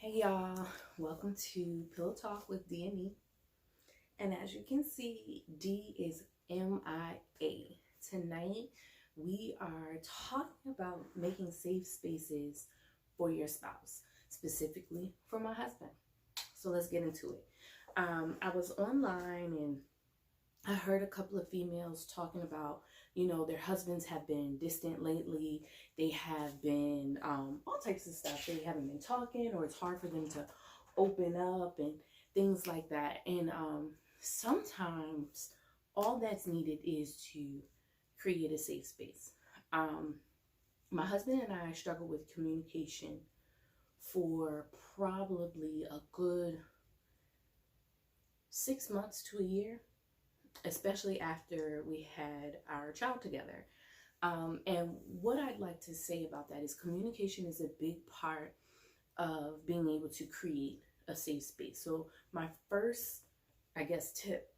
Hey y'all, welcome to Pillow Talk with D and E. And as you can see, D is MIA. Tonight, we are talking about making safe spaces for your spouse, specifically for my husband. So let's get into it. I was online and I heard a couple of females talking about, their husbands have been distant lately. They have been all types of stuff. They haven't been talking, or it's hard for them to open up and things like that. And sometimes all that's needed is to create a safe space. Um, my husband and I struggle with communication for probably a good 6 months to a year, especially after we had our child together. And what I'd like to say about that is communication is a big part of being able to create a safe space. So my first, tip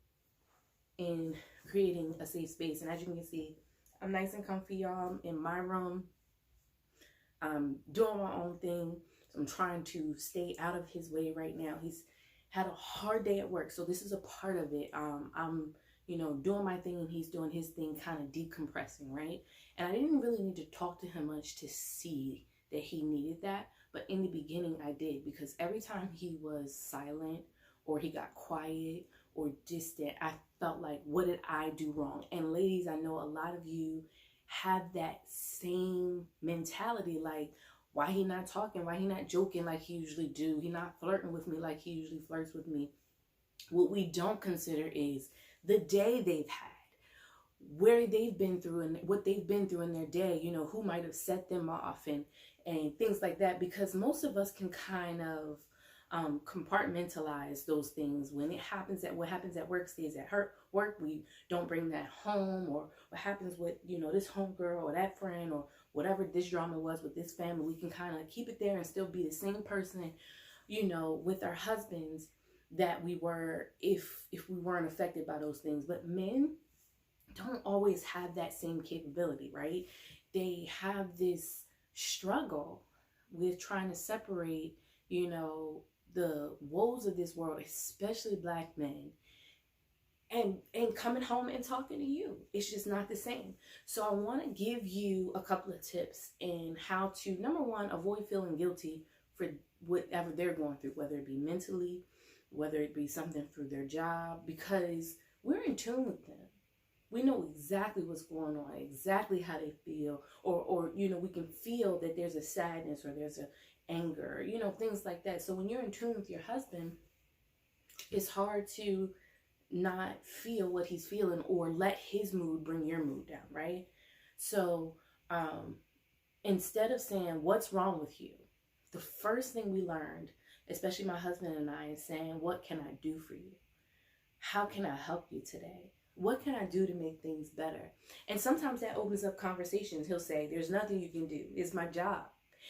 in creating a safe space, and as you can see, I'm nice and comfy, y'all, in my room. I'm doing my own thing. I'm trying to stay out of his way right now. He's had a hard day at work, so this is a part of it. I'm doing my thing and he's doing his thing, kind of decompressing, right? And I didn't really need to talk to him much to see that he needed that. But in the beginning, I did, because every time he was silent or he got quiet or distant, I felt like, what did I do wrong? And ladies, I know a lot of you have that same mentality, like, why he not talking? Why he not joking like he usually do? He not flirting with me like he usually flirts with me. What we don't consider is the day they've had, where they've been through and what they've been through in their day, who might have set them off and things like that. Because most of us can kind of compartmentalize those things. When it happens what happens at work stays at work. We don't bring that home. Or what happens with, this homegirl or that friend or whatever this drama was with this family, we can kind of keep it there and still be the same person, with our husbands that we were if we weren't affected by those things. But men don't always have that same capability, right? They have this struggle with trying to separate, the woes of this world, especially Black men, and coming home and talking to you. It's just not the same. So I want to give you a couple of tips in how to, number one, avoid feeling guilty for whatever they're going through, whether it be mentally, whether it be something through their job, because we're in tune with them. We know exactly what's going on, exactly how they feel, or we can feel that there's a sadness or there's a anger, things like that. So when you're in tune with your husband, it's hard to not feel what he's feeling or let his mood bring your mood down, right? So instead of saying, what's wrong with you? The first thing we learned, especially my husband and I, is saying, what can I do for you? How can I help you today? What can I do to make things better? And sometimes that opens up conversations. He'll say, there's nothing you can do. It's my job.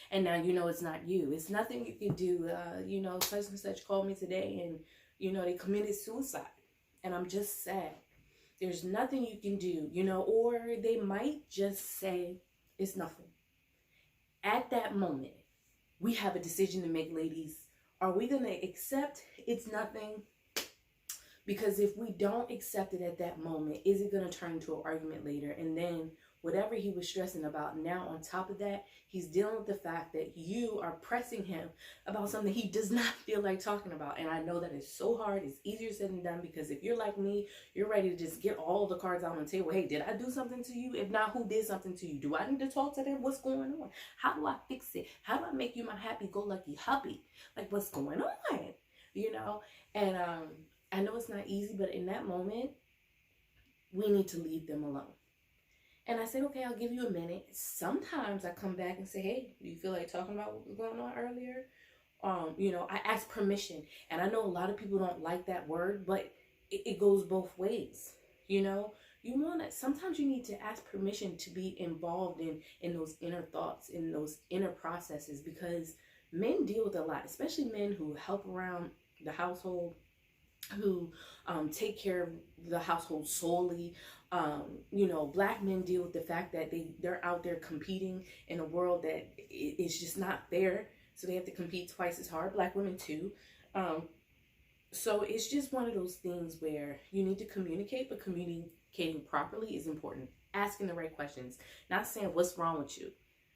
And now it's not you. It's nothing you can do. Such and such called me today and, they committed suicide. And I'm just sad. There's nothing you can do, or they might just say, it's nothing. At that moment, we have a decision to make, ladies. Are we going to accept it's nothing? Because if we don't accept it at that moment, is it going to turn into an argument later? And then whatever he was stressing about, now on top of that, he's dealing with the fact that you are pressing him about something he does not feel like talking about. And I know that is so hard. It's easier said than done, because if you're like me, you're ready to just get all the cards out on the table. Hey, did I do something to you? If not, who did something to you? Do I need to talk to them? What's going on? How do I fix it? How do I make you my happy-go-lucky hubby? Like, what's going on? And I know it's not easy, but in that moment, we need to leave them alone. And I said, okay, I'll give you a minute. Sometimes I come back and say, hey, do you feel like talking about what was going on earlier? I ask permission. And I know a lot of people don't like that word, but it goes both ways. Sometimes you need to ask permission to be involved in those inner thoughts, in those inner processes, because men deal with a lot, especially men who help around the household, who take care of the household solely. Black men deal with the fact that they're out there competing in a world that is just not fair. So they have to compete twice as hard. Black women too. Um, so it's just one of those things where you need to communicate, but communicating properly is important. Asking the right questions, not saying what's wrong with you.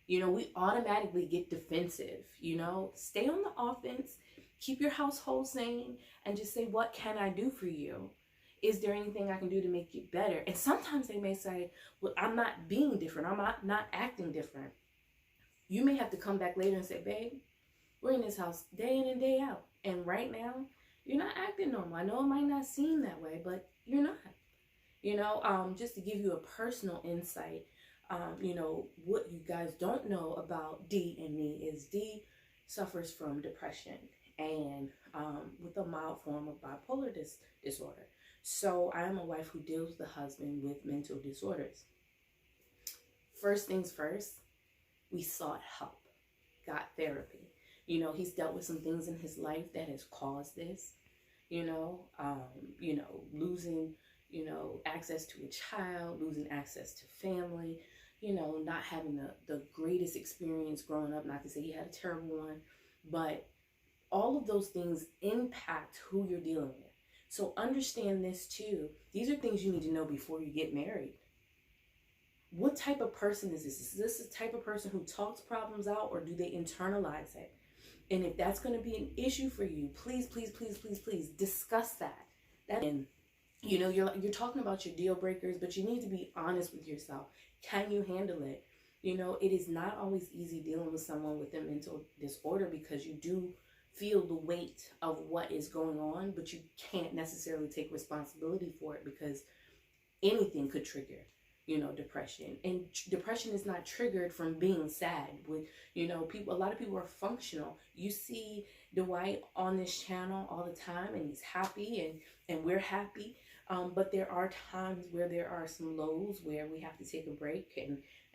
You know, we automatically get defensive. You know, stay on the offense, keep your household sane, and just say, what can I do for you? Is there anything I can do to make it better? And sometimes they may say, well, I'm not being different. I'm not acting different. You may have to come back later and say, babe, we're in this house day in and day out. And right now, you're not acting normal. I know it might not seem that way, but you're not. You know, just to give you a personal insight, you know, what you guys don't know about D and me is D suffers from depression and with a mild form of bipolar disorder. So I am a wife who deals with the husband with mental disorders. First things first, we sought help, got therapy. You know, he's dealt with some things in his life that has caused this, you know, losing, access to a child, losing access to family, not having the greatest experience growing up. Not to say he had a terrible one, but all of those things impact who you're dealing with. So understand this too. These are things you need to know before you get married. What type of person is this? Is this the type of person who talks problems out, or do they internalize it? And if that's going to be an issue for you, please, please, please, please, please discuss that. And you're talking about your deal breakers, but you need to be honest with yourself. Can you handle it? It is not always easy dealing with someone with a mental disorder, because you do feel the weight of what is going on, but you can't necessarily take responsibility for it, because anything could trigger depression. And depression is not triggered from being sad. With people, a lot of people are functional. You see Dwight on this channel all the time, and he's happy, and we're happy. But there are times where there are some lows where we have to take a break,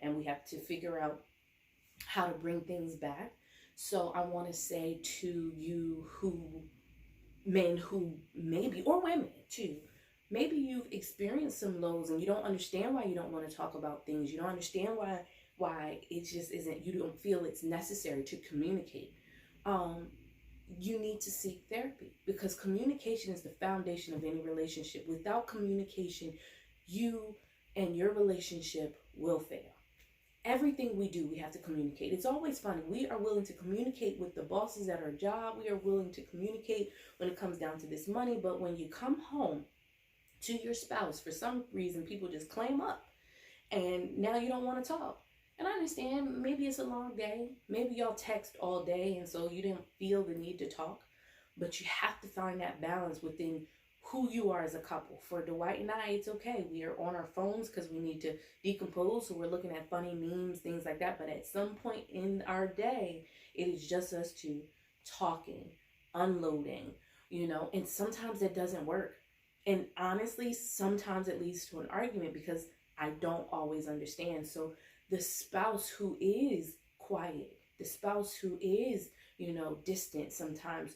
and we have to figure out how to bring things back. So I want to say to you, men who maybe, or women too, maybe you've experienced some lows and you don't understand why you don't want to talk about things. You don't understand why it just isn't, you don't feel it's necessary to communicate. You need to seek therapy, because communication is the foundation of any relationship. Without communication, you and your relationship will fail. Everything we do, we have to communicate. It's always funny. We are willing to communicate with the bosses at our job. We are willing to communicate when it comes down to this money. But when you come home to your spouse, for some reason, people just claim up. And now you don't want to talk. And I understand, maybe it's a long day. Maybe y'all text all day, and so you didn't feel the need to talk. But you have to find that balance within who you are as a couple. For Dwight and I, it's okay. We are on our phones because we need to decompose. So we're looking at funny memes, things like that. But at some point in our day, it is just us two talking, unloading, and sometimes that doesn't work. And honestly, sometimes it leads to an argument because I don't always understand. So the spouse who is quiet, the spouse who is, distant sometimes,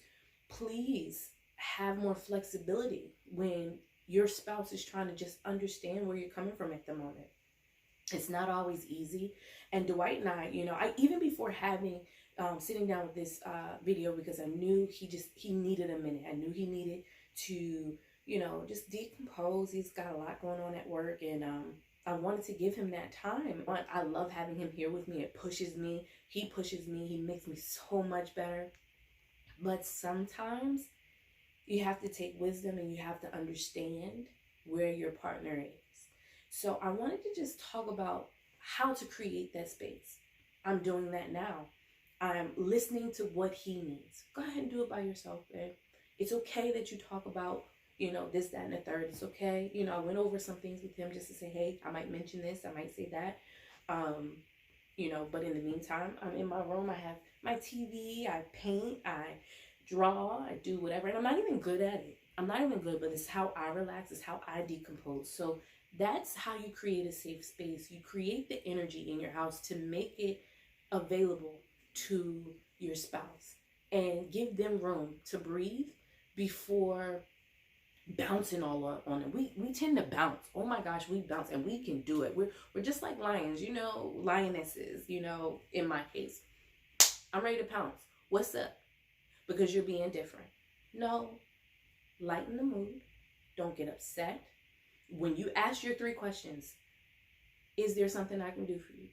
please have more flexibility when your spouse is trying to just understand where you're coming from at the moment. It's not always easy. And Dwight and I even before having, sitting down with this video, because I knew he needed a minute. I knew he needed to, just decompose. He's got a lot going on at work, and I wanted to give him that time. I love having him here with me. It pushes me. He pushes me. He makes me so much better. But sometimes you have to take wisdom, and you have to understand where your partner is. So I wanted to just talk about how to create that space. I'm doing that now. I'm listening to what he needs. Go ahead and do it by yourself, babe. It's okay that you talk about, this, that, and the third. It's okay. I went over some things with him just to say, hey, I might mention this, I might say that. But in the meantime, I'm in my room. I have my TV, I paint, I draw, I do whatever. And I'm not even good at it. I'm not even good, but it's how I relax. It's how I decompose. So that's how you create a safe space. You create the energy in your house to make it available to your spouse and give them room to breathe before bouncing all on it. We tend to bounce. Oh my gosh, we bounce, and we can do it. We're just like lions, lionesses, in my case. I'm ready to pounce. What's up? Because you're being different. No, lighten the mood. Don't get upset. When you ask your 3 questions, is there something I can do for you?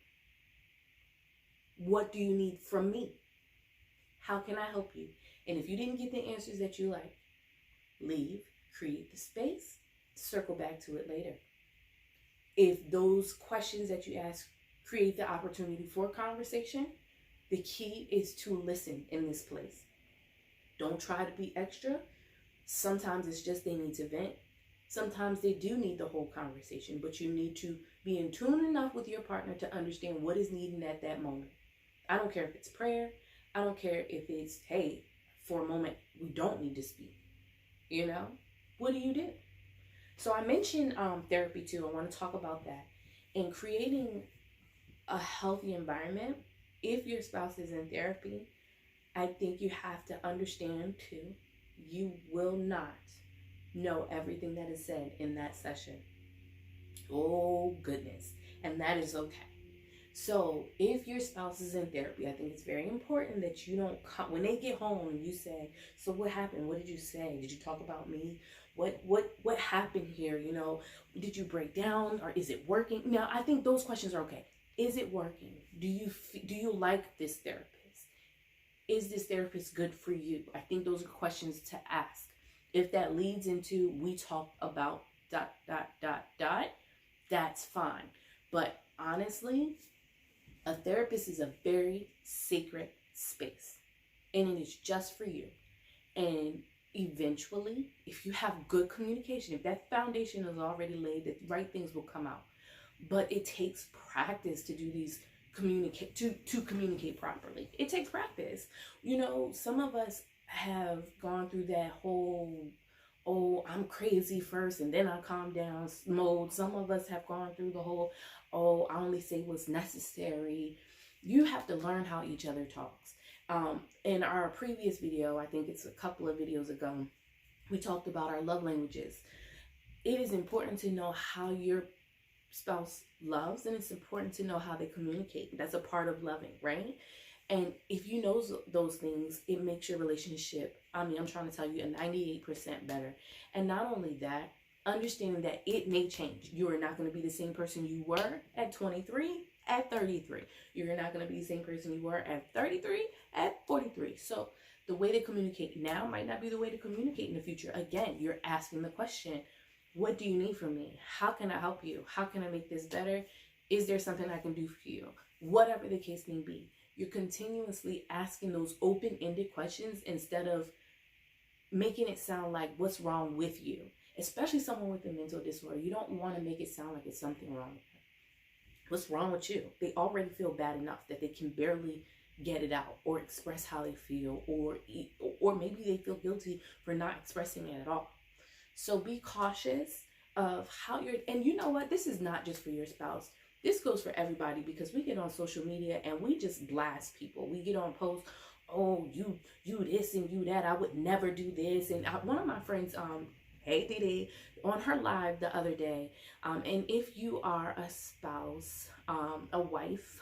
What do you need from me? How can I help you? And if you didn't get the answers that you like, leave, create the space, circle back to it later. If those questions that you ask create the opportunity for conversation, the key is to listen in this place. Don't try to be extra. Sometimes it's just they need to vent. Sometimes they do need the whole conversation, but you need to be in tune enough with your partner to understand what is needed at that moment. I don't care if it's prayer. I don't care if it's, hey, for a moment, we don't need to speak. You know, what do you do? So I mentioned therapy too. I want to talk about that. In creating a healthy environment, if your spouse is in therapy, I think you have to understand too, you will not know everything that is said in that session. Oh goodness. And that is okay. So if your spouse is in therapy, I think it's very important that you don't come when they get home and you say, so what happened? What did you say? Did you talk about me? What happened here? You know, did you break down, or is it working? Now, I think those questions are okay. Is it working? Do you like this therapist? Is this therapist good for you? I think those are questions to ask. If that leads into we talk about ... that's fine. But honestly, a therapist is a very sacred space, and it is just for you. And eventually, if you have good communication, if that foundation is already laid, the right things will come out. But it takes practice to do these to communicate properly. It takes practice. You know, some of us have gone through that whole, oh, I'm crazy first and then I calm down mode. Some of us have gone through the whole, oh, I only say what's necessary. You have to learn how each other talks. In our previous video, I think it's a couple of videos ago, we talked about our love languages. It is important to know how your spouse loves, and it's important to know how they communicate. That's a part of loving, right? And if you know those things, it makes your relationship, I'm trying to tell you, 98% better. And not only that, understanding that it may change. You are not going to be the same person you were at 23, at 33. You're not going to be the same person you were at 33, at 43. So the way they communicate now might not be the way to communicate in the future. Again, you're asking the question, what do you need from me? How can I help you? How can I make this better? Is there something I can do for you? Whatever the case may be, you're continuously asking those open-ended questions instead of making it sound like what's wrong with you. Especially someone with a mental disorder, you don't want to make it sound like it's something wrong with them. What's wrong with you? They already feel bad enough that they can barely get it out or express how they feel, or maybe they feel guilty for not expressing it at all. So be cautious of how you're, and you know what? This is not just for your spouse. This goes for everybody, because we get on social media and we just blast people. We get on posts, oh, you this and you that. I would never do this. And one of my friends, hey Didi, on her live the other day, and if you are a spouse, a wife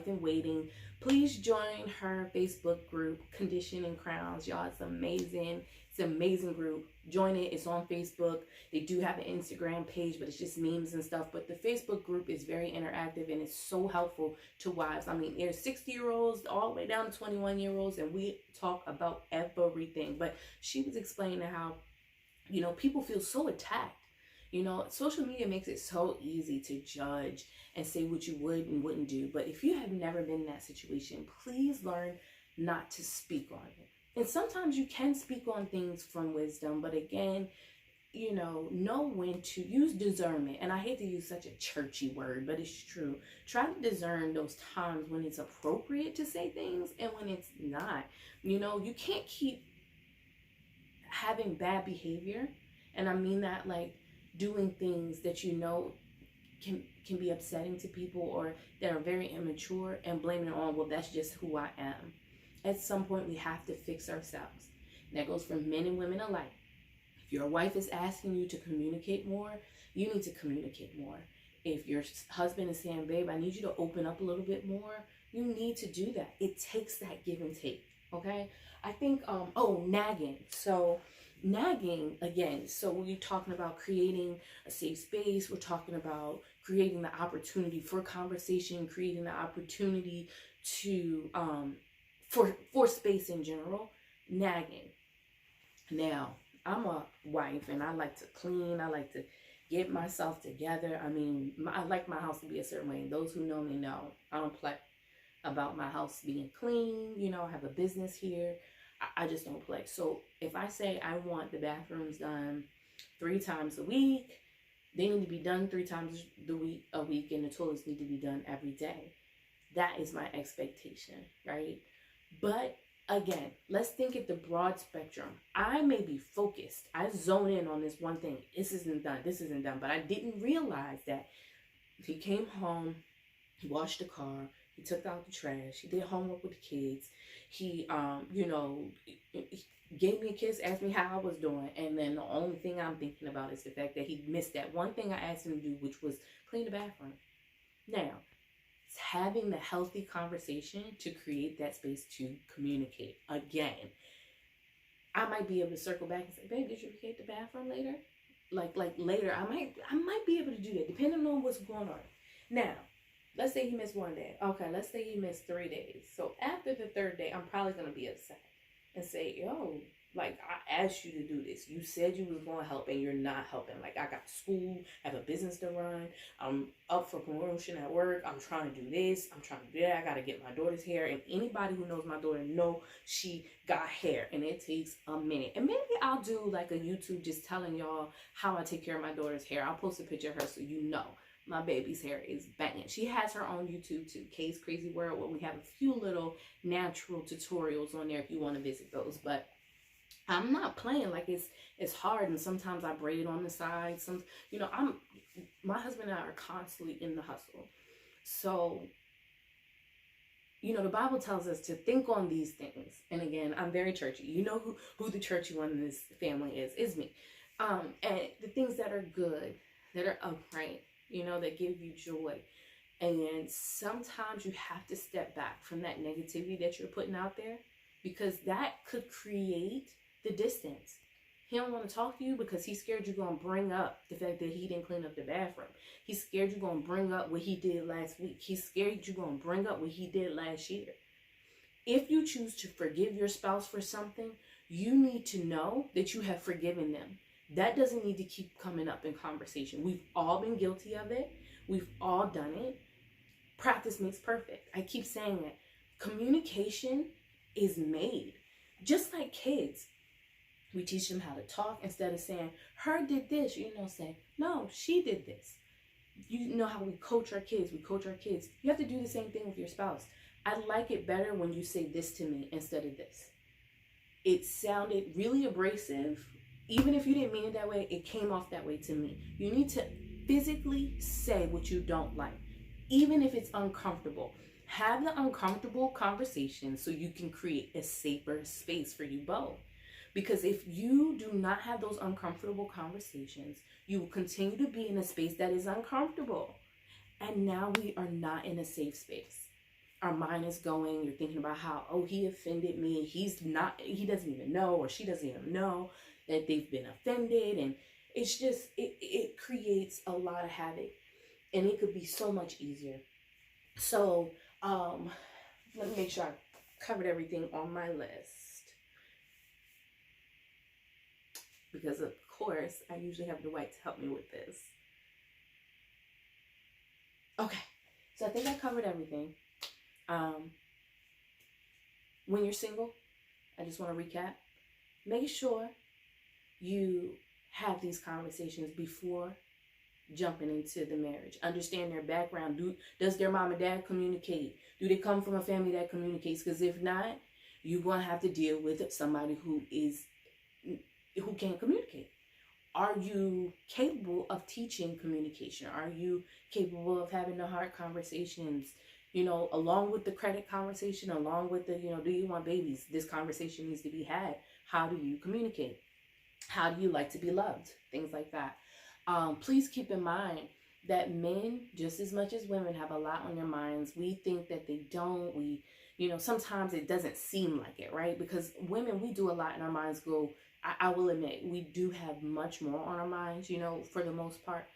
in waiting, please join her Facebook group, Conditioning Crowns. Y'all, it's amazing. It's an amazing group. Join it. It's on Facebook. They do have an Instagram page, but it's just memes and stuff. But the Facebook group is very interactive, and it's so helpful to wives. I mean, there's 60-year-olds all the way down to 21-year-olds, and we talk about everything. But she was explaining how, you know, people feel so attacked. You know, social media makes it so easy to judge and say what you would and wouldn't do. But if you have never been in that situation, please learn not to speak on it. And sometimes you can speak on things from wisdom, but again, you know when to use discernment. And I hate to use such a churchy word, but it's true. Try to discern those times when it's appropriate to say things and when it's not. You know, you can't keep having bad behavior, and I mean that like doing things that you know can be upsetting to people or that are very immature, and blaming it on, well, that's just who I am. At some point, we have to fix ourselves. And that goes for men and women alike. If your wife is asking you to communicate more, you need to communicate more. If your husband is saying, babe, I need you to open up a little bit more, you need to do that. It takes that give and take. Okay. I think, oh, nagging. So, nagging, again, so we're talking about creating a safe space. We're talking about creating the opportunity for conversation, creating the opportunity to, for space in general. Nagging. Now, I'm a wife and I like to clean. I like to get myself together. I mean, I like my house to be a certain way. And those who know me know I don't play about my house being clean. You know, I have a business here. I just don't play. So if I say I want the bathrooms done 3 times a week, they need to be done 3 times a week, and the toilets need to be done every day. That is my expectation, right? But again, let's think at the broad spectrum. I may be focused. I zone in on this one thing. This isn't done. This isn't done. But I didn't realize that he came home, he washed the car, he took out the trash, he did homework with the kids, he, he gave me a kiss, asked me how I was doing, and then the only thing I'm thinking about is the fact that he missed that one thing I asked him to do, which was clean the bathroom. Now, it's having the healthy conversation to create that space to communicate. Again, I might be able to circle back and say, "Babe, did you vacate the bathroom later?" Like later, I might be able to do that depending on what's going on. Now, let's say he missed one day. Okay, let's say he missed 3 days. So after the third day, I'm probably gonna be upset and say, "Yo, like I asked you to do this. You said you was gonna help, and you're not helping. Like I got school, I have a business to run. I'm up for promotion at work. I'm trying to do this. I'm trying to do that. I gotta get my daughter's hair. And anybody who knows my daughter know she got hair, and it takes a minute. And maybe I'll do like a YouTube just telling y'all how I take care of my daughter's hair. I'll post a picture of her so you know." My baby's hair is banging. She has her own YouTube too, Kay's Crazy World, where we have a few little natural tutorials on there if you want to visit those. But I'm not playing. Like it's hard, and sometimes I braid on the side. My husband and I are constantly in the hustle. So, the Bible tells us to think on these things. And again, I'm very churchy. You know who the churchy one in this family is me. And the things that are good, that are upright, that give you joy. And sometimes you have to step back from that negativity that you're putting out there, because that could create the distance. He don't want to talk to you because he's scared you're going to bring up the fact that he didn't clean up the bathroom. He's scared you're going to bring up what he did last week. He's scared you're going to bring up what he did last year. If you choose to forgive your spouse for something, you need to know that you have forgiven them. That doesn't need to keep coming up in conversation. We've all been guilty of it. We've all done it. Practice makes perfect. I keep saying it. Communication is made. Just like kids, we teach them how to talk instead of saying, "Her did this," say, "No, she did this." You know how we coach our kids. You have to do the same thing with your spouse. I like it better when you say this to me instead of this. It sounded really abrasive. Even if you didn't mean it that way, it came off that way to me. You need to physically say what you don't like, even if it's uncomfortable. Have the uncomfortable conversation so you can create a safer space for you both. Because if you do not have those uncomfortable conversations, you will continue to be in a space that is uncomfortable. And now we are not in a safe space. Our mind is going, you're thinking about how, oh, he offended me. He doesn't even know, or she doesn't even know that they've been offended. And it's just, it creates a lot of havoc. And it could be so much easier. So, let me make sure I covered everything on my list. Because of course, I usually have Dwight to help me with this. Okay, so I think I covered everything. When you're single, I just want to recap. Make sure you have these conversations before jumping into the marriage. Understand their background. Does their mom and dad communicate? Do they come from a family that communicates? Because if not, you're going to have to deal with somebody who can't communicate. Are you capable of teaching communication? Are you capable of having the hard conversations? Along with the credit conversation, along with the, do you want babies? This conversation needs to be had. How do you communicate? How do you like to be loved? Things like that. Please keep in mind that men, just as much as women, have a lot on their minds. We think that they don't. We, You know, sometimes it doesn't seem like it, right? Because women, we do a lot and our minds go, I will admit, we do have much more on our minds, you know, for the most part.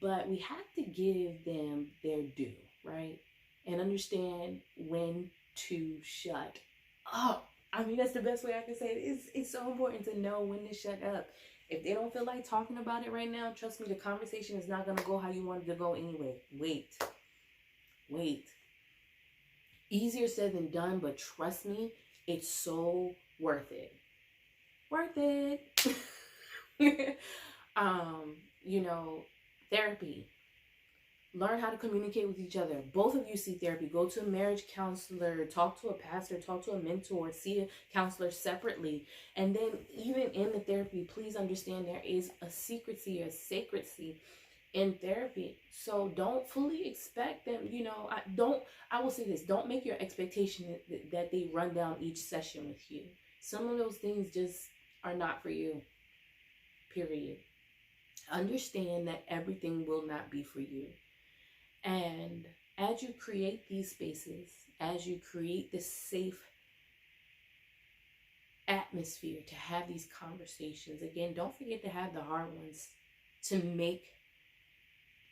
But we have to give them their due, right? And understand when to shut up. I mean, that's the best way I can say it. It's so important to know when to shut up. If they don't feel like talking about it right now, trust me, the conversation is not going to go how you want it to go anyway. Wait. Easier said than done, but trust me, it's so worth it. Worth it. You know, therapy. Learn how to communicate with each other. Both of you see therapy. Go to a marriage counselor, talk to a pastor, talk to a mentor, see a counselor separately. And then even in the therapy, please understand there is a secrecy, a sacredcy in therapy. So don't fully expect them, you know, I will say this, don't make your expectation that they run down each session with you. Some of those things just are not for you, period. Understand that everything will not be for you. And as you create these spaces, as you create this safe atmosphere to have these conversations, again, don't forget to have the hard ones to make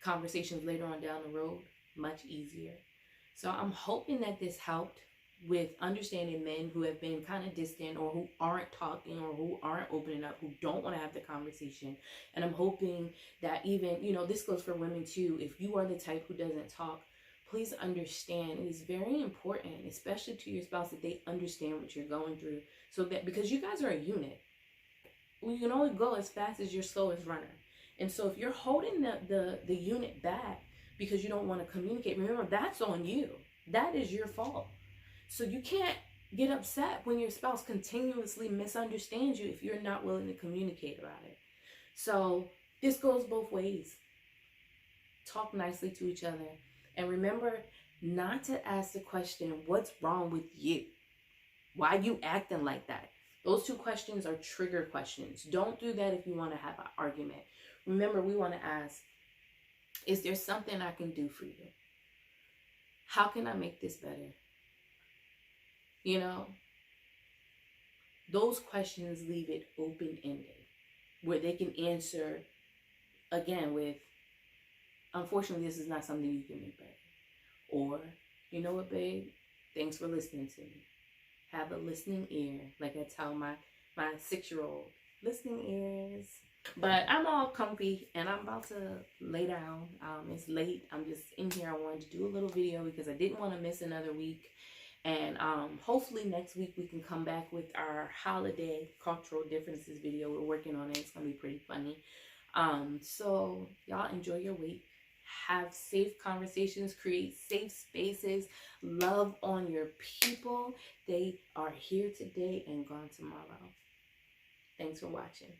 conversations later on down the road much easier. So I'm hoping that this helped with understanding men who have been kind of distant, or who aren't talking, or who aren't opening up, who don't want to have the conversation. And I'm hoping that even, you know, this goes for women too. If you are the type who doesn't talk, please understand it is very important, especially to your spouse, that they understand what you're going through. So that, because you guys are a unit, you can only go as fast as your slowest runner. And so if you're holding the unit back because you don't want to communicate, remember, that's on you. That is your fault. So you can't get upset when your spouse continuously misunderstands you if you're not willing to communicate about it. So this goes both ways. Talk nicely to each other. And remember not to ask the question, what's wrong with you? Why are you acting like that? Those two questions are trigger questions. Don't do that if you want to have an argument. Remember, we want to ask, is there something I can do for you? How can I make this better? You know, those questions leave it open-ended, where they can answer, again, with, unfortunately, this is not something you can make better. Or, you know what, babe? Thanks for listening to me. Have a listening ear, like I tell my 6-year-old. Listening ears. But I'm all comfy and I'm about to lay down. It's late. I'm just in here. I wanted to do a little video because I didn't want to miss another week. And hopefully next week we can come back with our holiday cultural differences video. We're working on it. It's going to be pretty funny. So y'all enjoy your week. Have safe conversations. Create safe spaces. Love on your people. They are here today and gone tomorrow. Thanks for watching.